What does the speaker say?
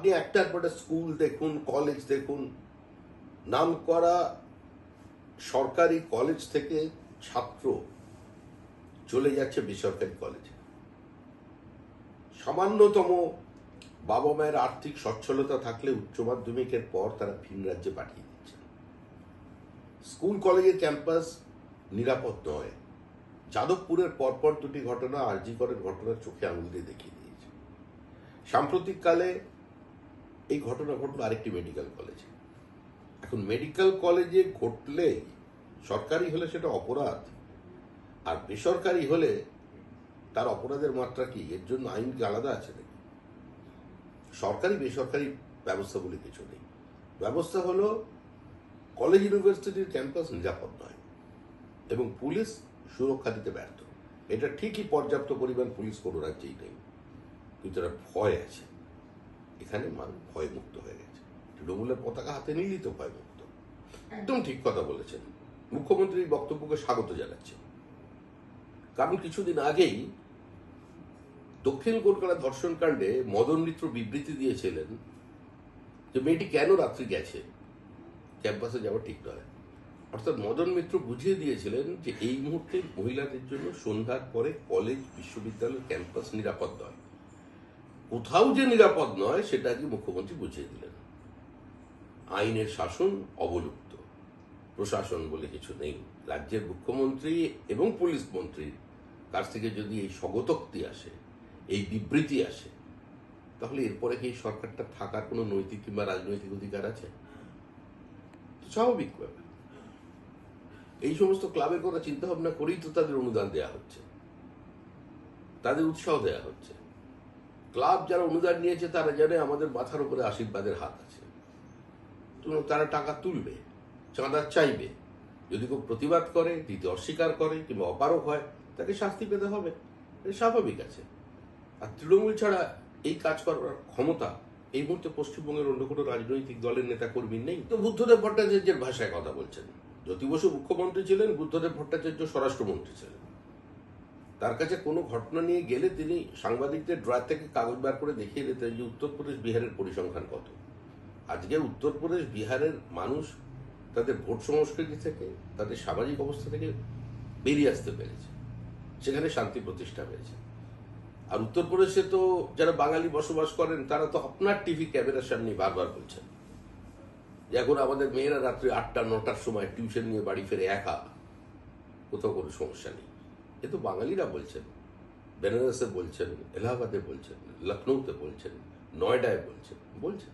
আপনি একটার পর স্কুল দেখুন, কলেজ দেখুন, নামকরা সরকারি কলেজ থেকে ছাত্র চলে যাচ্ছে বেসরকারি কলেজে। সামান্যতম বাবা মায়ের আর্থিক সচ্ছলতা থাকলে উচ্চ মাধ্যমিকের পর তারা ভিন রাজ্যে পাঠিয়ে দিচ্ছে। স্কুল কলেজের ক্যাম্পাস নিরাপদ নয়। যাদবপুরের পরপর দুটি ঘটনা, আরজি করের ঘটনা চোখে আঙুল দিয়ে দেখিয়ে দিয়েছে। সাম্প্রতিককালে এই ঘটনা ঘটল আরেকটি মেডিকেল কলেজে। এখন মেডিকেল কলেজে ঘটলে সরকারি হলে সেটা অপরাধ, আর বেসরকারি হলে তার অপরাধের মাত্রা কি? এর জন্য আইন কি আলাদা আছে নাকি? সরকারি বেসরকারি ব্যবস্থা বলে কিছু নেই। ব্যবস্থা হলো কলেজ ইউনিভার্সিটির ক্যাম্পাস নিরাপদ নয় এবং পুলিশ সুরক্ষা দিতে ব্যর্থ। এটা ঠিকই পর্যাপ্ত পরিমাণ পুলিশ কোনো রাজ্যেই নেই, কিন্তু এটা ভয় আছে। এখানে মানুষ ভয়মুক্ত হয়ে গেছে। তৃণমূলের পতাকা হাতে নিলেই তো ভয়মুক্ত। একদম ঠিক কথা বলেছেন। মুখ্যমন্ত্রীর বক্তব্যকে স্বাগত জানাচ্ছে, কারণ কিছুদিন আগেই দক্ষিণ কলকাতা ধর্ষণ কাণ্ডে মদন মিত্র বিবৃতি দিয়েছিলেন যে মেয়েটি কেন রাত্রি গেছে, ক্যাম্পাসে যাওয়া ঠিক নয়। অর্থাৎ মদন মিত্র বুঝিয়ে দিয়েছিলেন যে এই মুহূর্তে মহিলাদের জন্য সন্ধ্যার পরে কলেজ, বিশ্ববিদ্যালয়, ক্যাম্পাস নিরাপদ নয়। কোথাও যে নিরাপদ নয় সেটা আজকে মুখ্যমন্ত্রী বুঝিয়ে দিলেন। আইনের শাসন অবলুপ্ত, প্রশাসন বলে কিছু নেই। রাজ্যের মুখ্যমন্ত্রী এবং পুলিশ মন্ত্রীর কাছ থেকে যদি এই স্বগতোক্তি আসে, এই বিবৃতি আসে, তাহলে এরপরে কি এই সরকারটা থাকার কোনো নৈতিক কিংবা রাজনৈতিক অধিকার আছে? স্বাভাবিক ব্যাপার। এই সমস্ত ক্লাবের কথা চিন্তা ভাবনা করেই তো তাদের অনুদান দেওয়া হচ্ছে, তাদের উৎসাহ দেওয়া হচ্ছে। ক্লাব যারা অনুদান নিয়েছে তারা জানে আমাদের মাথার উপরে আশীর্বাদের হাত আছে, তারা টাকা তুলবে, চাঁদা চাইবে। যদি কেউ প্রতিবাদ করে, দিতে অস্বীকার করে কিংবা অপারক হয়, তাকে শাস্তি পেতে হবে, এটা স্বাভাবিক আছে। আর তৃণমূল ছাড়া এই কাজ করার ক্ষমতা এই মুহূর্তে পশ্চিমবঙ্গের অন্য কোনো রাজনৈতিক দলের নেতা কর্মী নেই। তো বুদ্ধদেব ভট্টাচার্যের ভাষায় কথা বলছেন। জ্যোতি বসু মুখ্যমন্ত্রী ছিলেন, বুদ্ধদেব ভট্টাচার্য স্বরাষ্ট্রমন্ত্রী ছিলেন। তার কাছে কোনো ঘটনা নিয়ে গেলে তিনি সাংবাদিকদের ড্রয়ার থেকে কাগজ বার করে দেখিয়ে দিতেন যে উত্তরপ্রদেশ, বিহারের পরিসংখ্যান কত। আজকে উত্তরপ্রদেশ, বিহারের মানুষ তাদের ভোট সংস্কৃতি থেকে, তাদের সামাজিক অবস্থা থেকে বেরিয়ে আসতে পেরেছে, সেখানে শান্তি প্রতিষ্ঠা হয়েছে। আর উত্তরপ্রদেশে তো যারা বাঙালি বসবাস করেন তারা তো আপনার টিভি ক্যামেরার সামনে বারবার বলছেন যে এখন আমাদের মেয়েরা রাত্রি 8টা-9টার সময় টিউশন নিয়ে বাড়ি ফেরে একা, কোথাও কোনো সমস্যা নেই। এ তো বাঙালিরা বলছেন, বেনারসে বলছেন, এলাহাবাদে বলছেন, লখনৌতে বলছেন, নয়ডায় বলছেন।